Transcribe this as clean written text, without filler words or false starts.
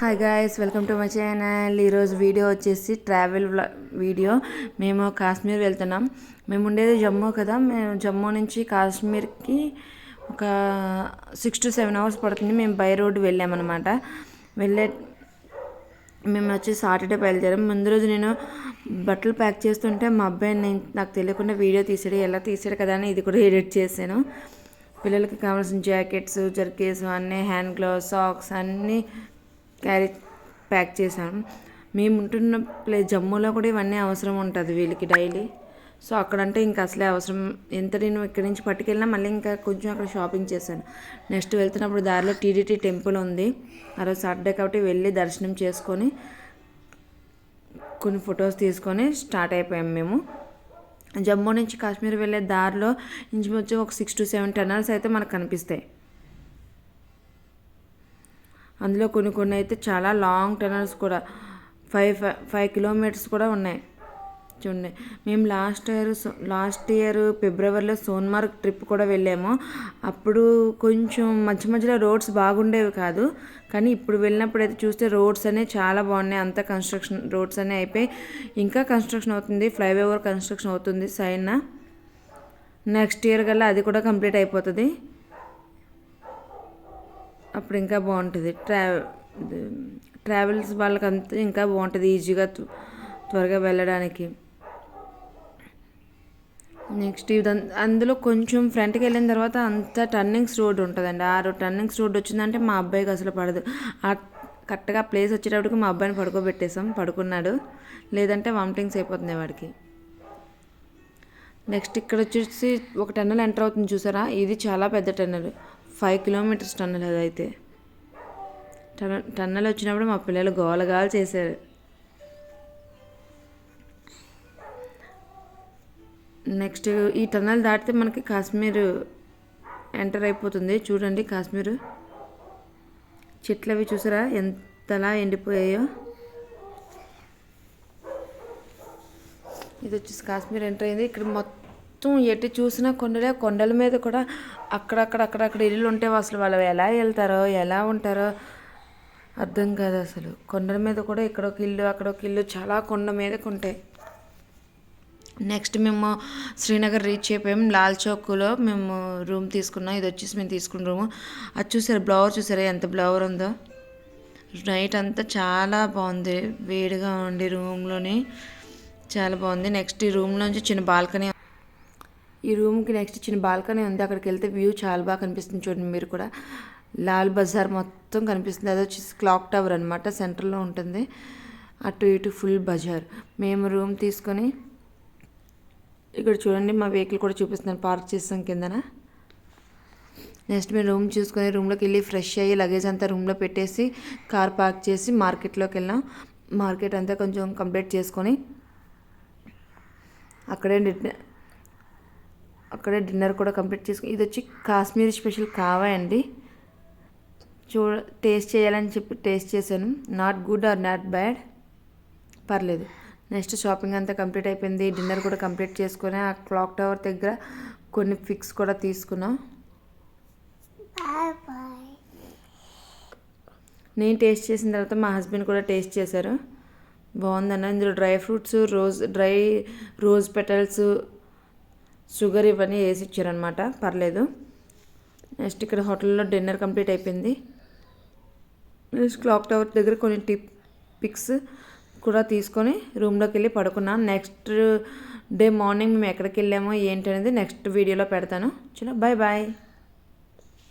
Hi guys, welcome to my channel. ఈరోజు video వచ్చేసి travel video. మేము కాశ్మీర్ వెళ్తున్నాం. మేము ఉండేది జమ్మూ కదా. మేము జమ్మూ నుంచి కాశ్మీర్కి ఒక 6 to 7 hours పడుతుంది. మేము బై రోడ్ వెళ్ళామన్నమాట. మేము వచ్చి సాటర్డే బయలుదేరాం. ముందు రోజు నేను బట్టలు ప్యాక్ చేస్తుంటే మా అబ్బాయి నాకు తెలియకుండా వీడియో తీసాడు. ఎలా తీసాడు కదా అని ఇది కూడా ఎడిట్ చేశాను. పిల్లలకి కావాల్సిన జాకెట్స్, జర్కీస్ అన్నీ, హ్యాండ్ గ్లౌస్, సాక్స్ అన్నీ ప్యాక్ చేశాను. మేము ఉంటున్న జమ్మూలో కూడా ఇవన్నీ అవసరం ఉంటుంది వీళ్ళకి డైలీ. సో అక్కడంటే ఇంకా అసలే అవసరం. ఎంత నేను ఇక్కడి నుంచి పట్టుకెళ్ళినా మళ్ళీ ఇంకా కొంచెం అక్కడ షాపింగ్ చేశాను. నెక్స్ట్ వెళ్తున్నప్పుడు దారిలో టీడీటీ టెంపుల్ ఉంది. ఆ రోజు సాటర్డే కాబట్టి వెళ్ళి దర్శనం చేసుకొని కొన్ని ఫొటోస్ తీసుకొని స్టార్ట్ అయిపోయాం. మేము జమ్మూ నుంచి కాశ్మీర్ వెళ్ళే దారిలో ఇంచుమించు ఒక 6 to 7 టనల్స్ అయితే మనకు కనిపిస్తాయి. అందులో కొన్ని అయితే చాలా లాంగ్ టనల్స్ కూడా 5 kilometers కూడా ఉన్నాయి. చూడండి, మేము లాస్ట్ ఇయర్ ఫిబ్రవరిలో సోన్మార్గ్ ట్రిప్ కూడా వెళ్ళాము. అప్పుడు కొంచెం మధ్యలో రోడ్స్ బాగుండేవి కాదు, కానీ ఇప్పుడు వెళ్ళినప్పుడు అయితే చూస్తే రోడ్స్ అనేవి చాలా బాగున్నాయి. అంతా కన్స్ట్రక్షన్ రోడ్స్ అనేవి అయిపోయి ఇంకా కన్స్ట్రక్షన్ అవుతుంది. ఫ్లైఓవర్ కన్స్ట్రక్షన్ అవుతుంది సైడ్న. నెక్స్ట్ ఇయర్ కల్లా అది కూడా కంప్లీట్ అయిపోతుంది. అప్పుడు ఇంకా బాగుంటుంది. ట్రావెల్స్ వాళ్ళకంతా ఇంకా బాగుంటుంది, ఈజీగా త్వరగా వెళ్ళడానికి. నెక్స్ట్ అందులో కొంచెం ఫ్రంట్కి వెళ్ళిన తర్వాత అంతా టర్నింగ్స్ రోడ్ ఉంటుందండి. టర్నింగ్స్ రోడ్ వచ్చిందంటే మా అబ్బాయికి అసలు పడదు. కరెక్ట్గా ప్లేస్ వచ్చేటప్పటికి మా అబ్బాయిని పడుకున్నాడు. లేదంటే వామిటింగ్స్ అయిపోతున్నాయి వాడికి. నెక్స్ట్ ఇక్కడ వచ్చేసి ఒక టన్నెల్ ఎంటర్ అవుతుంది చూసారా. ఇది చాలా పెద్ద టన్నెల్, 5 kilometers టన్నెల్. అదైతే టన్నెల్ వచ్చినప్పుడు మా పిల్లలు గోలగాలు చేశారు. నెక్స్ట్ ఈ టన్నెల్ దాటితే మనకి కాశ్మీర్ ఎంటర్ అయిపోతుంది. చూడండి కాశ్మీర్ చెట్లు అవి చూసారా ఎంతలా ఎండిపోయాయో. ఇది వచ్చేసి కాశ్మీర్ ఎంటర్ అయింది. ఇక్కడ మొత్తం ఎటు చూసినా కొండల మీద కూడా అక్కడక్కడ ఇల్లు ఉంటే అసలు వాళ్ళు ఎలా వెళ్తారో ఎలా ఉంటారో అర్థం కాదు అసలు. కొండల మీద కూడా ఇక్కడొక ఇల్లు అక్కడొక ఇల్లు చాలా కొండ మీదకి ఉంటాయి. నెక్స్ట్ మేము శ్రీనగర్ రీచ్ అయిపోయాము. లాల్ చౌక్లో మేము రూమ్ తీసుకున్నాం. ఇది వచ్చేసి మేము తీసుకున్న రూము. అది చూసారు, బ్లవర్ చూసారా ఎంత బ్లవర్ ఉందో. నైట్ అంతా చాలా బాగుంది, వేడిగా ఉండి రూమ్లోని చాలా బాగుంది. నెక్స్ట్ ఈ రూమ్లోంచి చిన్న బాల్కనీ, ఈ రూమ్కి నెక్స్ట్ చిన్న బాల్కనీ ఉంది. అక్కడికి వెళ్తే వ్యూ చాలా బాగా కనిపిస్తుంది. చూడండి మీరు కూడా, లాల్ బజార్ మొత్తం కనిపిస్తుంది. అది వచ్చేసి క్లాక్ టవర్ అనమాట, సెంటర్లో ఉంటుంది. అటు ఇటు ఫుల్ బజార్. మేము రూమ్ తీసుకొని ఇక్కడ చూడండి మా వెహికల్ కూడా చూపిస్తున్నాను, పార్క్ చేసాం కిందన. నెక్స్ట్ మేము రూమ్ చూసుకొని రూమ్లోకి వెళ్ళి ఫ్రెష్ అయ్యి లగేజ్ అంతా రూమ్లో పెట్టేసి కార్ పార్క్ చేసి మార్కెట్లోకి వెళ్ళాం. మార్కెట్ అంతా కొంచెం కంప్లీట్ చేసుకొని అక్కడే డిన్నర్ కూడా కంప్లీట్ చేసుకుని, ఇది వచ్చి కాశ్మీర్ స్పెషల్ కావా అండి. టేస్ట్ చేయాలని చెప్పి టేస్ట్ చేశాను. Not good or not bad, పర్లేదు. నెక్స్ట్ షాపింగ్ అంతా కంప్లీట్ అయిపోయింది. డిన్నర్ కూడా కంప్లీట్ చేసుకుని ఆ క్లాక్ టవర్ దగ్గర కొన్ని పిక్స్ కూడా తీసుకున్నాం. నేను టేస్ట్ చేసిన తర్వాత మా హస్బెండ్ కూడా టేస్ట్ చేశారు. బాగుందన్న. ఇందులో dry fruits, rose petals, sugar ఇవన్నీ వేసి ఇచ్చారనమాట, పర్లేదు. నెక్స్ట్ ఇక్కడ హోటల్లో డిన్నర్ కంప్లీట్ అయిపోయింది. నెక్స్ట్ క్లాక్ టవర్ దగ్గర కొన్ని పిక్స్ కూడా తీసుకొని రూమ్లోకి వెళ్ళి పడుకున్నాం. నెక్స్ట్ డే మార్నింగ్ మేము ఎక్కడికి వెళ్ళామో ఏంటి అనేది నెక్స్ట్ వీడియోలో పెడతాను. చలో, బాయ్ బాయ్.